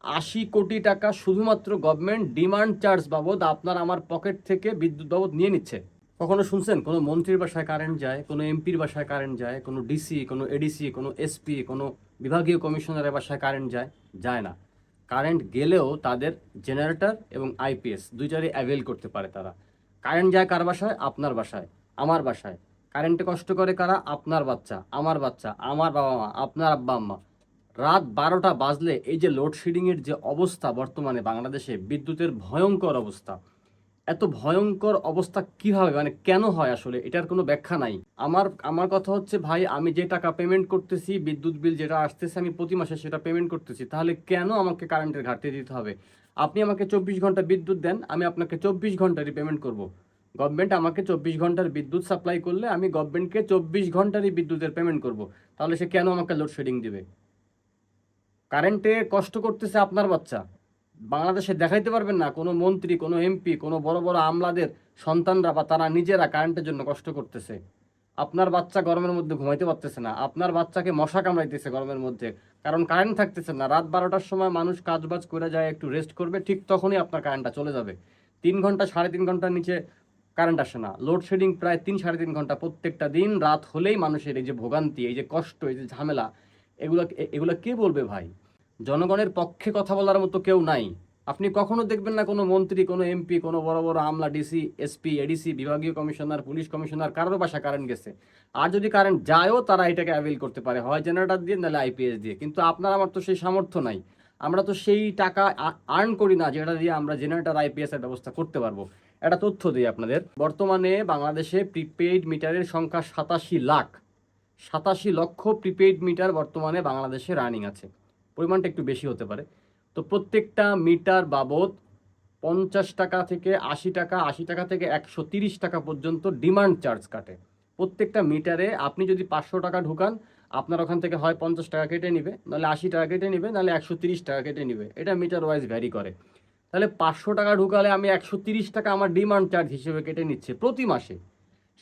80 কোটি টাকা শুধুমাত্র গভর্নমেন্ট ডিমান্ড চার্জ বাবদ আপনার আমার পকেট থেকে বিদ্যুৎ বাবদ নিয়ে নিচ্ছে। কখনো শুনছেন কোনো মন্ত্রীর বাসায় কারেন্ট যায়, কোনো এমপির বাসায় কারেন্ট যায়, কোনো ডিসি, কোনো এডিসি, কোনো এসপি, কোনো বিভাগীয় কমিশনারের বাসায় কারেন্ট যায়? যায় না। কারেন্ট গেলেও তাদের জেনারেটর এবং আইপিএস দুইটারই অ্যাভেল করতে পারে তারা। কারেন্ট যায় কার বাসায়? আপনার বাসায়, আমার বাসায়। কারেন্টে কষ্ট করে কারা? আপনার বাচ্চা, আমার বাচ্চা, আমার বাবা মা, আপনার আব্বা আম্মা। রাত 12টা বাজলে এই যে লোডশেডিংয়ের যে অবস্থা বর্তমানে বাংলাদেশে, বিদ্যুতের ভয়ঙ্কর অবস্থা। এত ভয়ঙ্কর অবস্থা কিভাবে, মানে কেন হয় আসলে এটার কোনো ব্যাখ্যা নাই। আমার আমার কথা হচ্ছে ভাই, আমি যে টাকা পেমেন্ট করতেছি, বিদ্যুৎ বিল যেটা আসতেছে আমি প্রতি মাসে সেটা পেমেন্ট করতেছি, তাহলে কেন আমাকে কারেন্টের ঘাটতি দিতে হবে? আপনি আমাকে 24 ঘন্টা বিদ্যুৎ দেন, আমি আপনাকে 24 ঘন্টারই পেমেন্ট করব। গভর্নমেন্ট আমাকে 24 ঘন্টার বিদ্যুৎ সাপ্লাই করলে আমি গভর্নমেন্টকে 24 ঘন্টারই বিদ্যুতের পেমেন্ট করব। তাহলে সে কেন আমাকে লোডশেডিং দিবে? কারেন্টে কষ্ট করতেছে আপনার বাচ্চা। বাংলাদেশে দেখাইতে পারবেন না কোনো মন্ত্রী, কোনো এমপি, কোনো বড় বড় আমলাদের সন্তানরা বা তারা নিজেরা কারেন্টের জন্য কষ্ট করতেছে। আপনার বাচ্চা গরমের মধ্যে ঘুমাইতে পারতেছে না, আপনার বাচ্চাকে মশা কামড়াইতেছে গরমের মধ্যে, কারণ কারেন্ট থাকতেছে না। রাত 12টার সময় মানুষ কাজবাজ করে যায়, একটু রেস্ট করবে, ঠিক তখনই আপনার কারেন্টটা চলে যাবে। 3 ঘন্টা 3.5 ঘন্টার নিচে কারেন্ট আসে না। লোডশেডিং প্রায় 3-3.5 ঘন্টা প্রত্যেকটা দিন। রাত হলেই মানুষের এই যে ভোগান্তি, এই যে কষ্ট, এই যে ঝামেলা, এগুলো এগুলো কে বলবে ভাই? জনগণের পক্ষে কথা বলার মতো কেউ নাই। আপনি কখনো দেখবেন না কোনো মন্ত্রী, কোনো এমপি, কোনো বড় বড় আমলা, ডিসি, এসপি, এডিসি, বিভাগীয় কমিশনার, পুলিশ কমিশনার কারোর বাসা কারেন্ট গেছে। আর যদি কারেন্ট যায়ও তারা এটাকে অ্যাভেল করতে পারে, হয় জেনারেটর দিয়ে, নাহলে আইপিএস দিয়ে। কিন্তু আপনার আমার তো সেই সামর্থ্য নাই। আমরা তো সেই টাকা আর্ন করি না যেটা দিয়ে আমরা জেনারেটর, আইপিএস এর ব্যবস্থা করতে পারবো। একটা তথ্য দিই আপনাদের, বর্তমানে বাংলাদেশে প্রিপেইড মিটারের সংখ্যা 87 লাখ। 87 লক্ষ প্রিপেইড মিটার বর্তমানে বাংলাদেশে রানিং আছে। পরিমাণটা একটু বেশি হতে পারে। তো প্রত্যেকটা মিটার বাবদ 50 টাকা থেকে 80 টাকা, 80 টাকা থেকে 130 টাকা পর্যন্ত ডিমান্ড চার্জ কাটে প্রত্যেকটা মিটারে। আপনি যদি 500 টাকা ঢুকান, আপনার ওখান থেকে হয় 50 টাকা কেটে নিবে, নাহলে 80 টাকা কেটে নিবে, নাহলে 130 টাকা কেটে নিবে। এটা মিটার ওয়াইজ ভ্যারি করে। তাহলে 500 টাকা ঢুকালে আমি 130 টাকা আমার ডিমান্ড চার্জ হিসেবে কেটে নিচ্ছে প্রতি মাসে।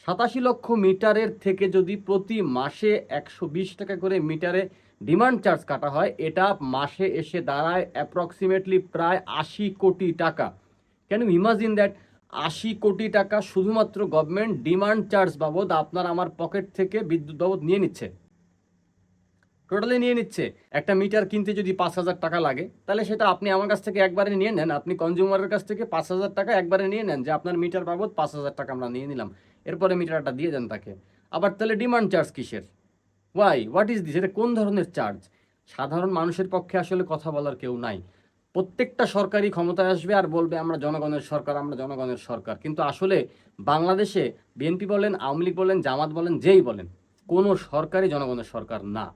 87 লক্ষ মিটারের থেকে যদি প্রতি মাসে 120 টাকা করে মিটারে ডিমান্ড চার্জ কাটা হয়, এটা মাসে এসে দাঁড়ায় অ্যাপ্রক্সিমেটলি প্রায় 80 কোটি টাকা। Can you imagine that? 80 কোটি টাকা শুধুমাত্র গভর্নমেন্ট ডিমান্ড চার্জ বাবদ আপনার আমার পকেট থেকে বিদ্যুৎ বাবদ নিয়ে নিচ্ছে, টোটালি নিয়ে নিচ্ছে। একটা মিটার কিনতে যদি 5,000 টাকা লাগে, তাহলে সেটা আপনি আমার কাছ থেকে একবারে নিয়ে নেন। আপনি কনজিউমারের কাছ থেকে 5,000 টাকা একবারে নিয়ে নেন, যে আপনার মিটার বাবদ 5,000 টাকা আমরা নিয়ে নিলাম। এরপরে মিটারটা দিয়ে দেন তাকে। আবার তাহলে ডিমান্ড চার্জ কিসের? Why, what is this? এটা কোন ধরনের চার্জ? সাধারণ মানুষের পক্ষে আসলে কথা বলার কেউ নাই। প্রত্যেকটা সরকারি ক্ষমতায় আসবে আর বলবে আমরা জনগণের সরকার, আমরা জনগণের সরকার। কিন্তু আসলে বাংলাদেশে বিএনপি বলেন, আওয়ামী লীগ বলেন, জামাত বলেন, যেই বলেন, কোনো সরকারই জনগণের সরকার না।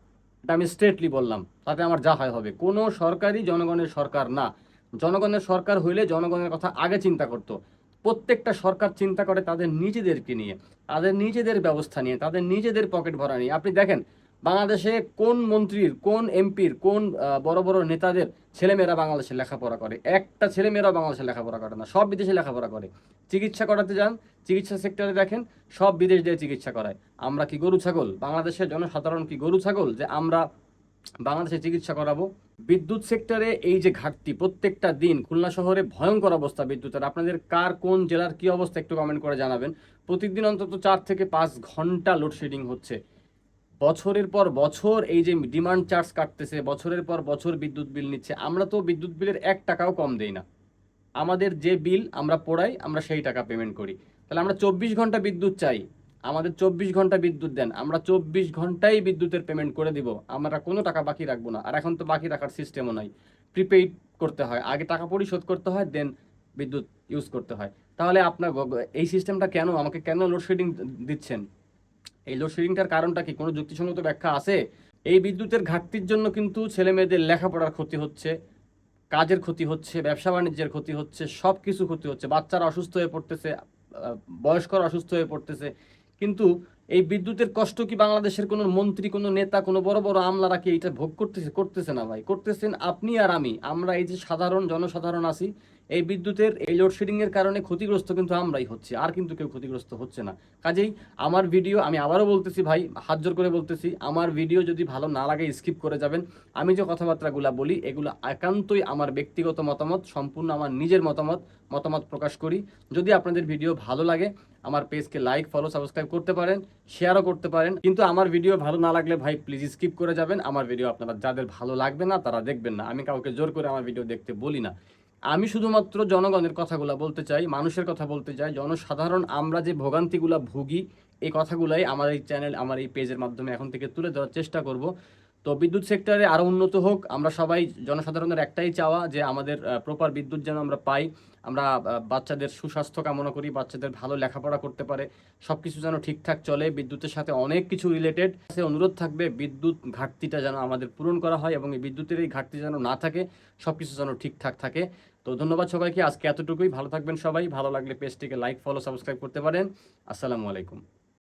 এটা আমি স্ট্রেটলি বললাম, তাতে আমার যা হয় হবে। কোনো সরকারই জনগণের সরকার না। জনগণের সরকার হইলে জনগণের কথা আগে চিন্তা করতো। প্রত্যেকটা সরকার চিন্তা করে তাদের নিজেদেরকে নিয়ে, তাদের নিজেদের ব্যবস্থা নিয়ে, তাদের নিজেদের পকেট ভরা নিয়ে। আপনি দেখেন বাংলাদেশে কোন মন্ত্রীর, কোন এমপির, কোন বড় বড় নেতাদের ছেলেমেয়েরা বাংলাদেশে লেখাপড়া করে? একটা ছেলেমেয়েরাও বাংলাদেশে লেখাপড়া করে না, সব বিদেশে লেখাপড়া করে। চিকিৎসা করাতে যান, চিকিৎসা সেক্টরে দেখেন সব বিদেশ দিয়ে চিকিৎসা করায়। আমরা কি গরু ছাগল? বাংলাদেশের জনসাধারণ কি গরু ছাগল যে আমরা বাংলাদেশে চিকিৎসা করাবো? বিদ্যুৎ সেক্টরে এই যে ঘাটতি, প্রত্যেকটা দিন খুলনা শহরে ভয়ঙ্কর অবস্থা বিদ্যুতের। আপনাদের কার কোন জেলার কি অবস্থা একটু কমেন্ট করে জানাবেন। প্রতিদিন অন্তত 4 থেকে 5 ঘন্টা লোডশেডিং হচ্ছে। বছরের পর বছর এই যে ডিমান্ড চার্জ কাটতেছে, বছরের পর বছর বিদ্যুৎ বিল নিচ্ছে। আমরা তো বিদ্যুৎ বিলের 1 টাকাও কম দেই না। আমাদের যে বিল আমরা পোড়াই, আমরা সেই টাকা পেমেন্ট করি। তাহলে আমরা 24 ঘন্টা বিদ্যুৎ চাই, আমাদের 24 ঘন্টা বিদ্যুৎ দেন, আমরা 24 ঘন্টাই বিদ্যুতের পেমেন্ট করে দিব। আমরা কোনো টাকা বাকি রাখবো না। আর এখন তো বাকি রাখার সিস্টেমও নাই, প্রিপেইড করতে হয়, আগে টাকা পরিশোধ করতে হয়, দেন বিদ্যুৎ ইউজ করতে হয়। তাহলে আপনার এই সিস্টেমটা কেন, আমাকে কেন লোডশেডিং দিচ্ছেন? এই লোডশেডিংটার কারণটা কি? কোনো যুক্তিসঙ্গত ব্যাখ্যা আছে? এই বিদ্যুতের ঘাটতির জন্য কিন্তু ছেলে মেয়েদের লেখাপড়ার ক্ষতি হচ্ছে, কাজের ক্ষতি হচ্ছে, ব্যবসা বাণিজ্যের ক্ষতি হচ্ছে, সব কিছু ক্ষতি হচ্ছে। বাচ্চারা অসুস্থ হয়ে পড়তেছে, বয়স্করা অসুস্থ হয়ে পড়তেছে। কিন্তু এই বিদ্যুতের কষ্ট কি বাংলাদেশের কোনো মন্ত্রী, কোনো নেতা, কোনো বড় বড় আমলারা কি এটা ভোগ করতেছে? করতেছে না ভাই, করতেছেন আপনি আর আমি। আমরা এই যে সাধারণ জনসাধারণ আছি, এই বিদ্যুতের এই লোডশেডিংয়ের কারণে ক্ষতিগ্রস্ত কিন্তু আমরাই হচ্ছি, আর কিন্তু কেউ ক্ষতিগ্রস্ত হচ্ছে না। কাজেই আমার ভিডিও, আমি আবারও বলতেছি ভাই, হাত জোর করে বলতেছি, আমার ভিডিও যদি ভালো না লাগে স্কিপ করে যাবেন। আমি যে কথাবার্তাগুলো বলি এগুলো একান্তই আমার ব্যক্তিগত মতামত, সম্পূর্ণ আমার নিজের মতামত প্রকাশ করি। যদি আপনাদের ভিডিও ভালো লাগে আমার পেজকে লাইক, ফলো, সাবস্ক্রাইব করতে পারেন, শেয়ারও করতে পারেন। কিন্তু আমার ভিডিও ভালো না লাগলে ভাই প্লিজ স্কিপ করে যাবেন। আমার ভিডিও আপনারা যাদের ভালো লাগবে না তারা দেখবেন না। আমি কাউকে জোর করে আমার ভিডিও দেখতে বলি না। আমি শুধুমাত্র জনগণের কথাগুলো বলতে চাই, মানুষের কথা বলতে চাই, জনসাধারণ আমরা যে ভোগান্তিগুলো ভুগি এই কথাগুলাই আমার এই চ্যানেল, আমার এই পেজের মাধ্যমে এখন থেকে তুলে ধরার চেষ্টা করব। তো বিদ্যুৎ সেক্টরে আরও উন্নত হোক, আমরা সবাই জনসাধারণের একটাই চাওয়া যে আমাদের প্রপার বিদ্যুৎ যেন আমরা পাই। আমরা বাচ্চাদের সুস্বাস্থ্য কামনা করি, বাচ্চাদের ভালো লেখাপড়া করতে পারে, সব কিছু যেন ঠিকঠাক চলে। বিদ্যুতের সাথে অনেক কিছু রিলেটেড সে অনুরোধ থাকবে, বিদ্যুৎ ঘাটতিটা যেন আমাদের পূরণ করা হয় এবং এই বিদ্যুতের এই ঘাটতি যেন না থাকে, সব কিছু যেন ঠিকঠাক থাকে। তো ধন্যবাদ সবাইকে, আজকে এতটুকুই। ভালো থাকবেন সবাই, ভালো লাগলে পেজটিকে লাইক, ফলো, সাবস্ক্রাইব করতে পারেন। আসসালামু আলাইকুম।